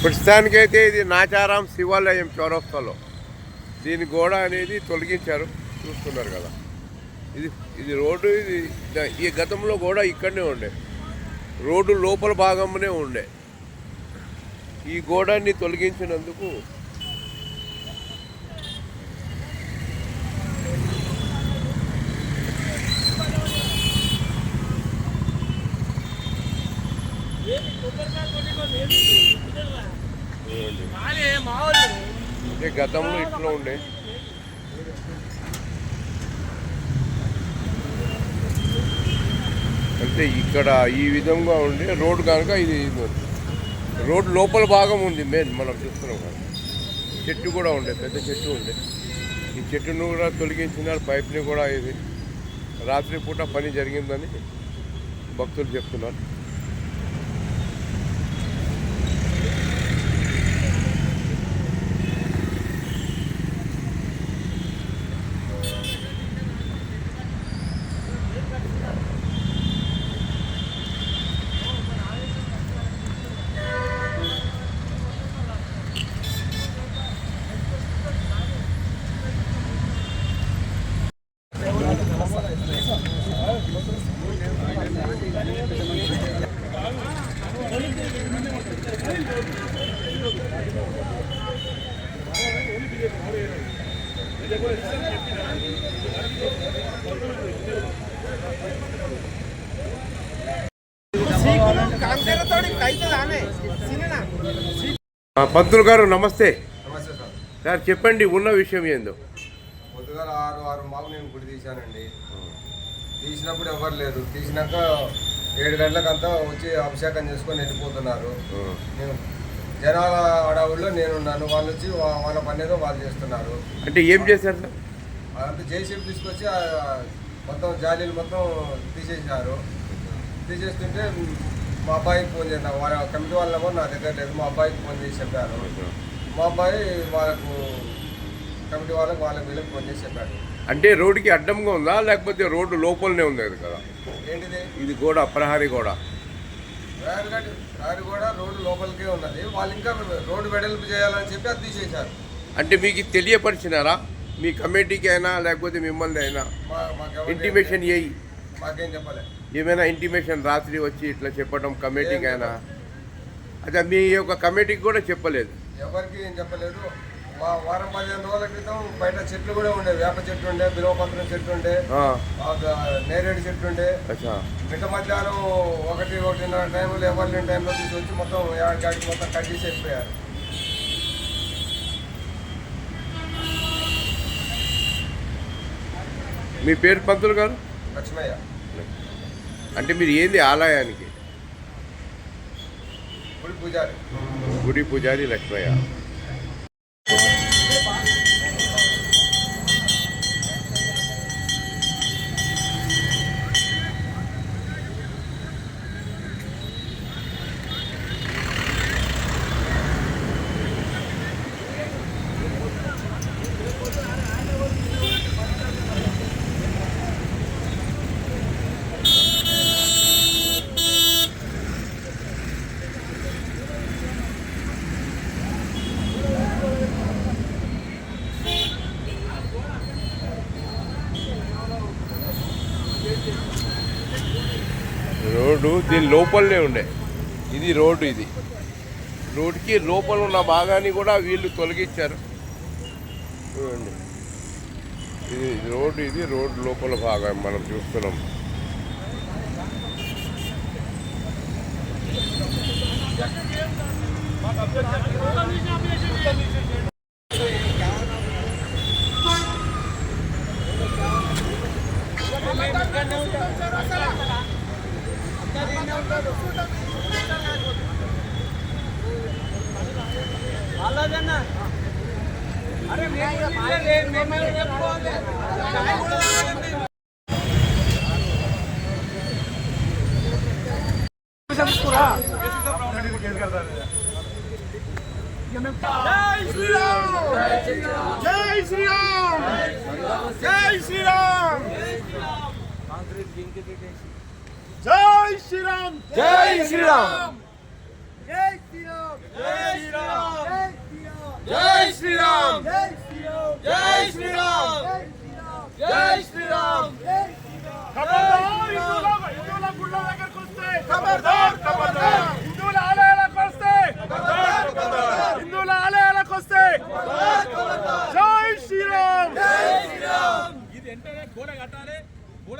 ప్రస్తుతానికైతే ఇది నాచారం శివాలయం చౌరస్తాలో దీని గోడ అనేది తొలగించారు, చూస్తున్నారు కదా. ఇది ఇది రోడ్డు, ఇది ఈ గతంలో కూడా ఇక్కడనే ఉండే, రోడ్డు లోపల భాగంలోనే ఉండే. ఈ గోడాన్ని తొలగించినందుకు అంటే గతంలో ఇట్లా ఉండే. అంటే ఇక్కడ ఈ విధంగా ఉండే రోడ్డు కనుక ఇది రోడ్డు లోపల భాగం ఉంది మెయిన్ మనం చూస్తున్నాం కదా. చెట్టు కూడా ఉండే, పెద్ద చెట్టు ఉండే. ఈ చెట్టును కూడా తొలగించినారు, పైప్ని కూడా. ఇది రాత్రిపూట పని జరిగిందని భక్తులు చెప్తున్నారు. పంతులు గారు నమస్తే. నమస్తే సార్. సార్ చెప్పండి, ఉన్న విషయం ఏందో. పొద్దుగా 6 మాకు నేను గుడి తీశానండి. తీసినప్పుడు ఎవరు లేరు. తీసినాక 7 గంటలకంతా వచ్చి అభిషేకం చేసుకొని వెళ్ళిపోతున్నారు. నేను జనాల అడవుల్లో నేనున్నాను. వాళ్ళు వచ్చి వాళ్ళ పని ఏదో వాళ్ళు చేస్తున్నారు. అంటే ఏం చేశారు సార్? అదంతా జేసీబీ తీసుకొచ్చి మొత్తం జాలీలు మొత్తం తీసేసినారు. తీసేస్తుంటే మా అబ్బాయికి ఫోన్ చేశాను. వాళ్ళ కమిటీ వాళ్ళ నెంబర్ నా దగ్గర లేదు. మా అబ్బాయికి ఫోన్ చేసి చెప్పాను. మా అబ్బాయి వాళ్ళకు కమిటీ వాళ్ళకి వీళ్ళకి ఫోన్ చేసి చెప్పాడు. అంటే రోడ్డుకి అడ్డంగా ఉందా లేకపోతే రోడ్డు లోపలనే ఉంది కదా? ఏంటిది? ఇది గోడ, ప్రహారీ గోడ. ప్రహారీ గోడ రోడ్డు లోపలికే ఉన్నది. వాళ్ళు ఇంకా రోడ్డు వెడల్పు చేయాలని చెప్పి అది తీసేశారు. అంటే మీకు తెలియపరిచినారా మీ కమిటీకి అయినా లేకపోతే మిమ్మల్ని అయినా ఇంటిమేషన్ చేయి? మాకేం చెప్పలేదు. ఏమైనా ఇంటిమేషన్ రాత్రి వచ్చి ఇట్లా చెప్పడం కమిటీకి అయినా? అదే మీ యొక్క కమిటీకి కూడా చెప్పలేదు? ఎవరికి ఏం చెప్పలేదు. వారం 15 రోజుల క్రితం బయట చెట్లు కూడా ఉండే. వేప చెట్టు ఉండే, బిల్వపత్రం చెట్టు ఉండే, నేరేడు చెట్టు ఉండే. మిట్ట మధ్యాహ్నం 1-1:30 టైంలో ఎవరు లేని టైంలో తీసుకొచ్చి మొత్తం గాడికి మొత్తం కట్ చేసి వెళ్ళిపోయారు. మీ పేరు పంతులు గారు? లక్ష్మయ్య. అంటే మీరు ఏంది ఆలయానికి? గుడి పూజారి. గుడి పూజారి లక్ష్మయ్య. రోడ్డు దీని లోపలనే ఉండే. ఇది రోడ్డు. ఇది రోడ్డుకి లోపల ఉన్న భాగాన్ని కూడా వీళ్ళు తొలగించారు. చూడండి, ఇది రోడ్డు. ఇది రోడ్డు లోపల భాగం మనం చూస్తున్నాం. జై శ్రీరామ్, జై శ్రీరామ్, జై శ్రీరామ్, జై శ్రీరామ్, జై శ్రీరామ్, జై శ్రీరామ్. జై శ్రీరామ్ జై శ్రీరామ్ జై శ్రీరామ్ ఖబర్దార్ హిందువుల గుళ్ళ దగ్గరకు వస్తే ఖబర్దార్ ఖబర్దార్ హిందువుల ఆలయాలకు వస్తే ఖబర్దార్ ఖబర్దార్ హిందువుల ఆలయాలకు వస్తే ఖబర్దార్ ఖబర్దార్ జై శ్రీరామ్ జై శ్రీరామ్ ఇది ఎంటనే గోడ కట్టాలి గోడ